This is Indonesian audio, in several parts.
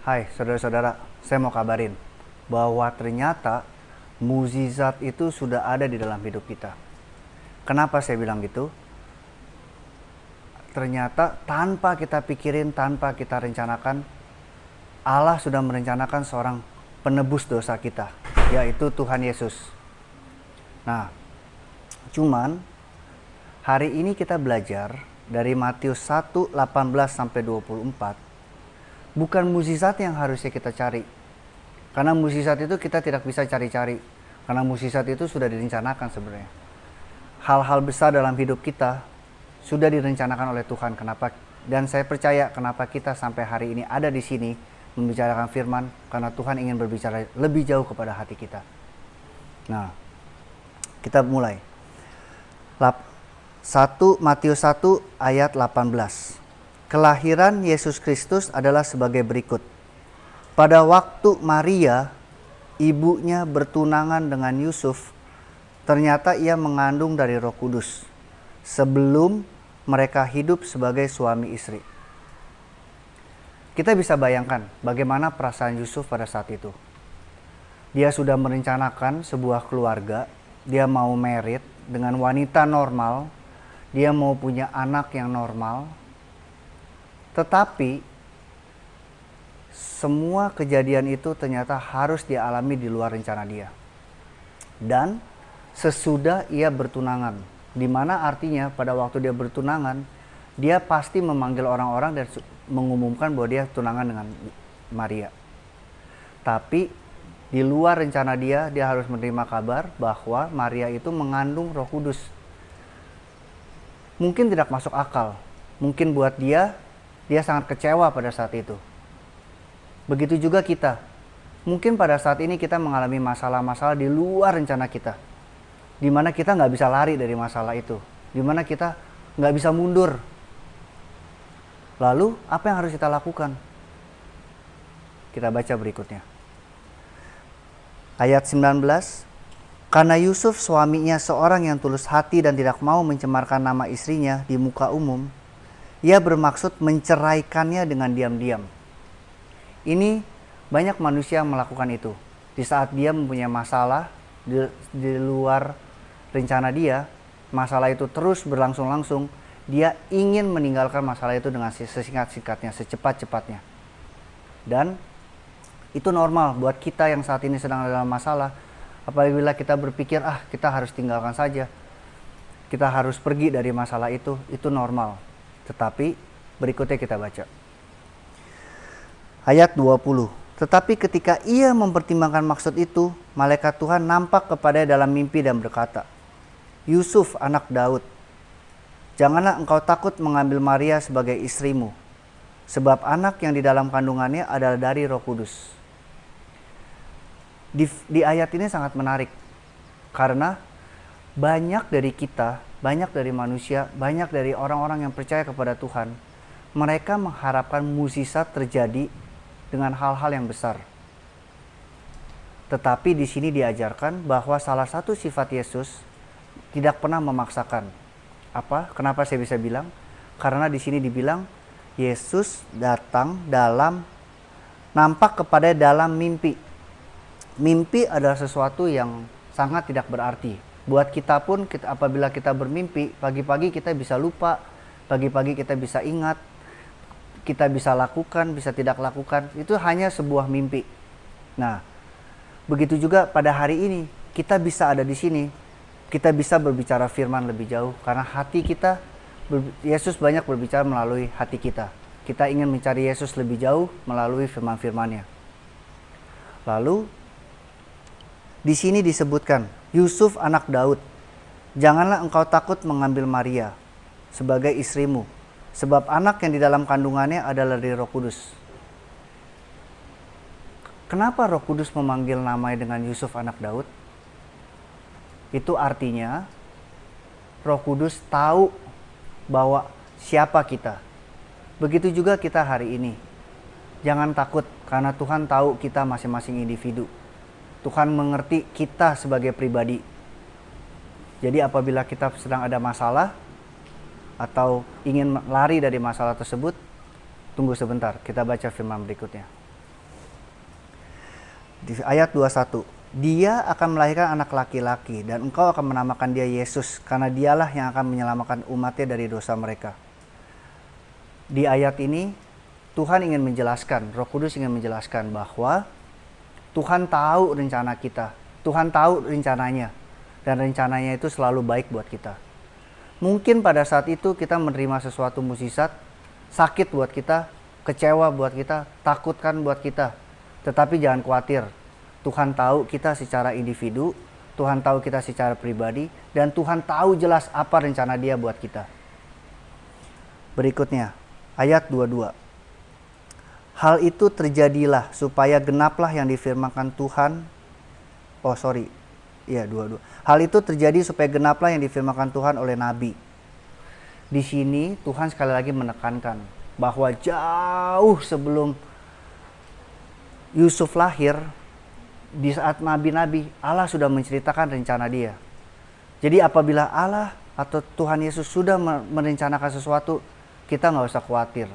Hai saudara-saudara, saya mau kabarin bahwa ternyata mukjizat itu sudah ada di dalam hidup kita. Kenapa saya bilang gitu? Ternyata tanpa kita pikirin, tanpa kita rencanakan, Allah sudah merencanakan seorang penebus dosa kita, yaitu Tuhan Yesus. Nah, cuman hari ini kita belajar dari Matius 1:18-24. Bukan mukjizat yang harusnya kita cari. Karena mukjizat itu kita tidak bisa cari-cari. Karena mukjizat itu sudah direncanakan sebenarnya. Hal-hal besar dalam hidup kita sudah direncanakan oleh Tuhan. Kenapa? Dan saya percaya kenapa kita sampai hari ini ada di sini membicarakan firman, karena Tuhan ingin berbicara lebih jauh kepada hati kita. Nah, kita mulai. 1 Matius 1 ayat 18. Kelahiran Yesus Kristus adalah sebagai berikut. Pada waktu Maria, ibunya bertunangan dengan Yusuf, ternyata ia mengandung dari Roh Kudus sebelum mereka hidup sebagai suami istri. Kita bisa bayangkan bagaimana perasaan Yusuf pada saat itu. Dia sudah merencanakan sebuah keluarga, dia mau married dengan wanita normal, dia mau punya anak yang normal. Tetapi semua kejadian itu ternyata harus dialami di luar rencana dia. Dan sesudah ia bertunangan, di mana artinya pada waktu dia bertunangan, dia pasti memanggil orang-orang dan mengumumkan bahwa dia tunangan dengan Maria. Tapi di luar rencana dia harus menerima kabar bahwa Maria itu mengandung Roh Kudus. Mungkin tidak masuk akal. Mungkin buat dia sangat kecewa pada saat itu. Begitu juga kita. Mungkin pada saat ini kita mengalami masalah-masalah di luar rencana kita. Di mana kita nggak bisa lari dari masalah itu. Di mana kita nggak bisa mundur. Lalu, apa yang harus kita lakukan? Kita baca berikutnya. Ayat 19. Karena Yusuf suaminya seorang yang tulus hati dan tidak mau mencemarkan nama istrinya di muka umum, ia bermaksud menceraikannya dengan diam-diam. Ini banyak manusia yang melakukan itu. Di saat dia mempunyai masalah di luar rencana dia, masalah itu terus berlangsung-langsung, dia ingin meninggalkan masalah itu dengan sesingkat-singkatnya, secepat-cepatnya. Dan itu normal buat kita yang saat ini sedang dalam masalah. Apabila kita berpikir, kita harus tinggalkan saja, kita harus pergi dari masalah itu normal. Tetapi berikutnya kita baca. Ayat 20. Tetapi ketika ia mempertimbangkan maksud itu, malaikat Tuhan nampak kepadanya dalam mimpi dan berkata, Yusuf anak Daud, janganlah engkau takut mengambil Maria sebagai istrimu, sebab anak yang di dalam kandungannya adalah dari Roh Kudus. Di ayat ini sangat menarik, karena banyak dari kita, banyak dari manusia, banyak dari orang-orang yang percaya kepada Tuhan, mereka mengharapkan mukjizat terjadi dengan hal-hal yang besar. Tetapi di sini diajarkan bahwa salah satu sifat Yesus tidak pernah memaksakan. Apa? Kenapa saya bisa bilang? Karena di sini dibilang Yesus datang nampak kepada dalam mimpi. Mimpi adalah sesuatu yang sangat tidak berarti. Buat kita pun, apabila kita bermimpi, pagi-pagi kita bisa lupa, pagi-pagi kita bisa ingat, kita bisa lakukan, bisa tidak lakukan. Itu hanya sebuah mimpi. Nah, begitu juga pada hari ini, kita bisa ada di sini, kita bisa berbicara firman lebih jauh, karena hati kita, Yesus banyak berbicara melalui hati kita. Kita ingin mencari Yesus lebih jauh melalui firman-firmannya. Lalu, di sini disebutkan, Yusuf anak Daud, janganlah engkau takut mengambil Maria sebagai istrimu, sebab anak yang di dalam kandungannya adalah dari Roh Kudus. Kenapa Roh Kudus memanggil namanya dengan Yusuf anak Daud? Itu artinya Roh Kudus tahu bahwa siapa kita. Begitu juga kita hari ini. Jangan takut, karena Tuhan tahu kita masing-masing individu. Tuhan mengerti kita sebagai pribadi. Jadi apabila kita sedang ada masalah atau ingin lari dari masalah tersebut, tunggu sebentar, kita baca firman berikutnya. Di ayat 21, dia akan melahirkan anak laki-laki dan engkau akan menamakan dia Yesus karena dialah yang akan menyelamatkan umatnya dari dosa mereka. Di ayat ini Tuhan ingin menjelaskan, Roh Kudus ingin menjelaskan bahwa Tuhan tahu rencana kita, Tuhan tahu rencananya, dan rencananya itu selalu baik buat kita. Mungkin pada saat itu kita menerima sesuatu mukjizat, sakit buat kita, kecewa buat kita, takutkan buat kita. Tetapi jangan khawatir, Tuhan tahu kita secara individu, Tuhan tahu kita secara pribadi, dan Tuhan tahu jelas apa rencana Dia buat kita. Berikutnya, ayat 22. Hal itu terjadilah supaya genaplah yang difirmankan Tuhan. 22. Hal itu terjadi supaya genaplah yang difirmankan Tuhan oleh Nabi. Di sini Tuhan sekali lagi menekankan bahwa jauh sebelum Yusuf lahir, di saat nabi-nabi, Allah sudah menceritakan rencana Dia. Jadi apabila Allah atau Tuhan Yesus sudah merencanakan sesuatu, kita nggak usah khawatir.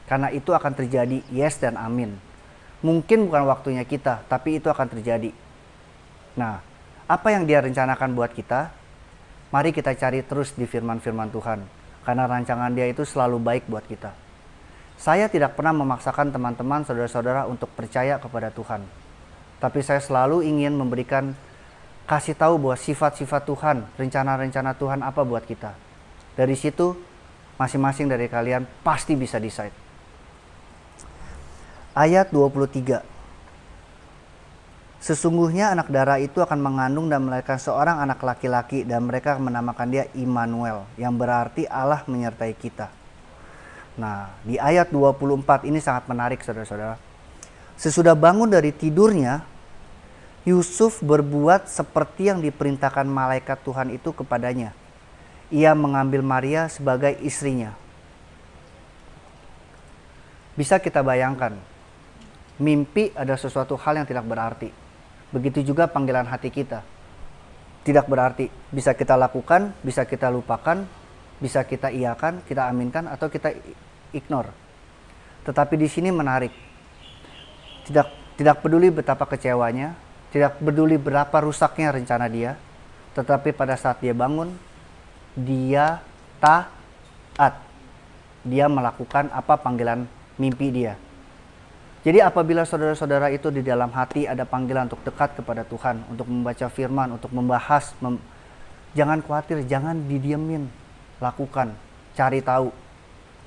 Karena itu akan terjadi, yes dan amin. Mungkin bukan waktunya kita, tapi itu akan terjadi. Nah, apa yang Dia rencanakan buat kita? Mari kita cari terus di firman-firman Tuhan. Karena rancangan Dia itu selalu baik buat kita. Saya tidak pernah memaksakan teman-teman, saudara-saudara untuk percaya kepada Tuhan. Tapi saya selalu ingin memberikan, kasih tahu bahwa sifat-sifat Tuhan, rencana-rencana Tuhan apa buat kita. Dari situ, masing-masing dari kalian pasti bisa decide. Ayat 23. Sesungguhnya anak darah itu akan mengandung dan melahirkan seorang anak laki-laki dan mereka menamakan dia Immanuel, yang berarti Allah menyertai kita. Nah, di ayat 24 ini sangat menarik, saudara-saudara. Sesudah bangun dari tidurnya, Yusuf berbuat seperti yang diperintahkan malaikat Tuhan itu kepadanya. Ia mengambil Maria sebagai istrinya. Bisa kita bayangkan, mimpi adalah sesuatu hal yang tidak berarti. Begitu juga panggilan hati kita. Tidak berarti. Bisa kita lakukan, bisa kita lupakan, bisa kita iakan, kita aminkan, atau kita ignore. Tetapi di sini menarik. Tidak peduli betapa kecewanya, tidak peduli berapa rusaknya rencana Dia, tetapi pada saat dia bangun, dia taat. Dia melakukan apa panggilan mimpi dia. Jadi apabila saudara-saudara itu di dalam hati ada panggilan untuk dekat kepada Tuhan, untuk membaca firman, untuk membahas, jangan khawatir, jangan didiemin. Lakukan, cari tahu.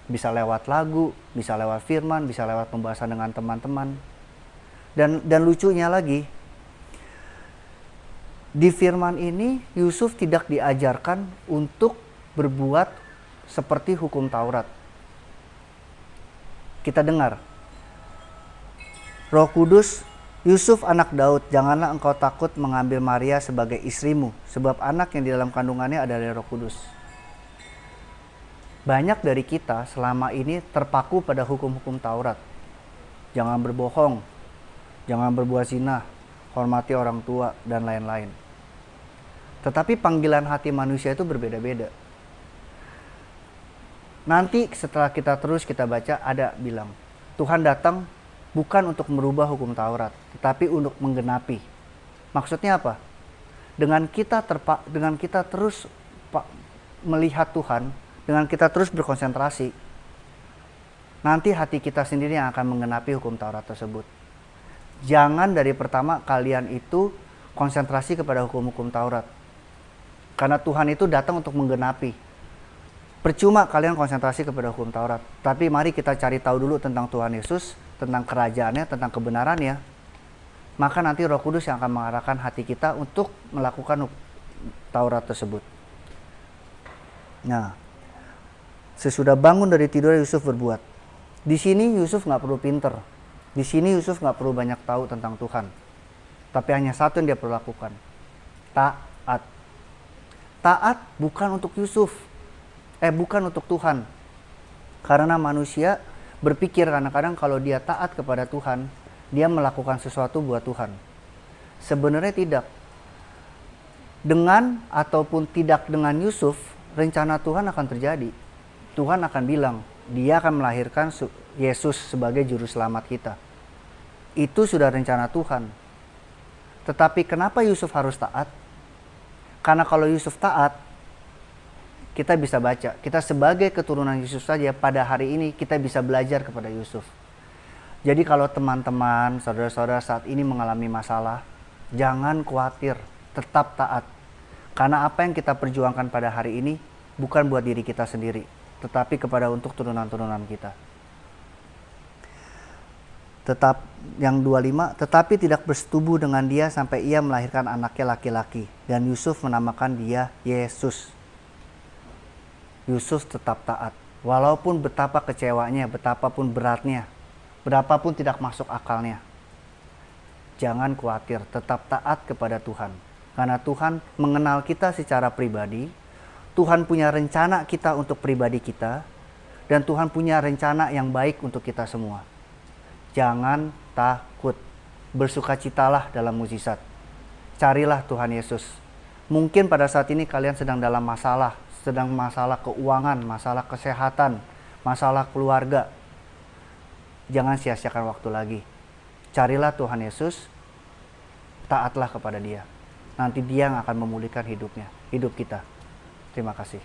Bisa lewat lagu, bisa lewat firman, bisa lewat pembahasan dengan teman-teman. Dan lucunya lagi, di firman ini Yusuf tidak diajarkan untuk berbuat seperti hukum Taurat. Kita dengar, Roh Kudus, Yusuf anak Daud, janganlah engkau takut mengambil Maria sebagai istrimu, sebab anak yang di dalam kandungannya adalah dari Roh Kudus. Banyak dari kita selama ini terpaku pada hukum-hukum Taurat. Jangan berbohong, jangan berbuat zina, hormati orang tua, dan lain-lain. Tetapi panggilan hati manusia itu berbeda-beda. Nanti setelah kita baca, ada bilang, Tuhan datang bukan untuk merubah hukum Taurat, tetapi untuk menggenapi. Maksudnya apa? Dengan kita terus melihat Tuhan, dengan kita terus berkonsentrasi, nanti hati kita sendiri yang akan menggenapi hukum Taurat tersebut. Jangan dari pertama kalian itu konsentrasi kepada hukum-hukum Taurat. Karena Tuhan itu datang untuk menggenapi. Percuma kalian konsentrasi kepada hukum Taurat. Tapi mari kita cari tahu dulu tentang Tuhan Yesus, tentang kerajaannya, tentang kebenarannya. Maka nanti Roh Kudus yang akan mengarahkan hati kita untuk melakukan Taurat tersebut. Nah, sesudah bangun dari tidur Yusuf berbuat. Di sini Yusuf nggak perlu pinter. Di sini Yusuf nggak perlu banyak tahu tentang Tuhan. Tapi hanya satu yang dia perlu lakukan. Taat. Taat bukan untuk Yusuf. Bukan untuk Tuhan. Karena manusia berpikir kadang-kadang kalau dia taat kepada Tuhan, dia melakukan sesuatu buat Tuhan. Sebenarnya tidak. Dengan ataupun tidak dengan Yusuf, rencana Tuhan akan terjadi. Tuhan akan bilang, dia akan melahirkan Yesus sebagai juru selamat kita. Itu sudah rencana Tuhan. Tetapi kenapa Yusuf harus taat? Karena kalau Yusuf taat, kita bisa baca. Kita sebagai keturunan Yusuf saja pada hari ini kita bisa belajar kepada Yusuf. Jadi kalau teman-teman, saudara-saudara saat ini mengalami masalah, jangan khawatir, tetap taat. Karena apa yang kita perjuangkan pada hari ini bukan buat diri kita sendiri, tetapi kepada untuk turunan-turunan kita. Yang 25, tetapi tidak bersetubuh dengan dia sampai ia melahirkan anaknya laki-laki, dan Yusuf menamakan dia Yesus. Yusuf tetap taat, walaupun betapa kecewanya, betapapun beratnya, berapapun tidak masuk akalnya. Jangan khawatir, tetap taat kepada Tuhan. Karena Tuhan mengenal kita secara pribadi, Tuhan punya rencana kita untuk pribadi kita, dan Tuhan punya rencana yang baik untuk kita semua. Jangan takut, bersukacitalah dalam mukjizat. Carilah Tuhan Yesus. Mungkin pada saat ini kalian sedang dalam masalah, sedang masalah keuangan, masalah kesehatan, masalah keluarga. Jangan sia-siakan waktu lagi. Carilah Tuhan Yesus, taatlah kepada Dia. Nanti Dia yang akan memulihkan hidup kita. Terima kasih.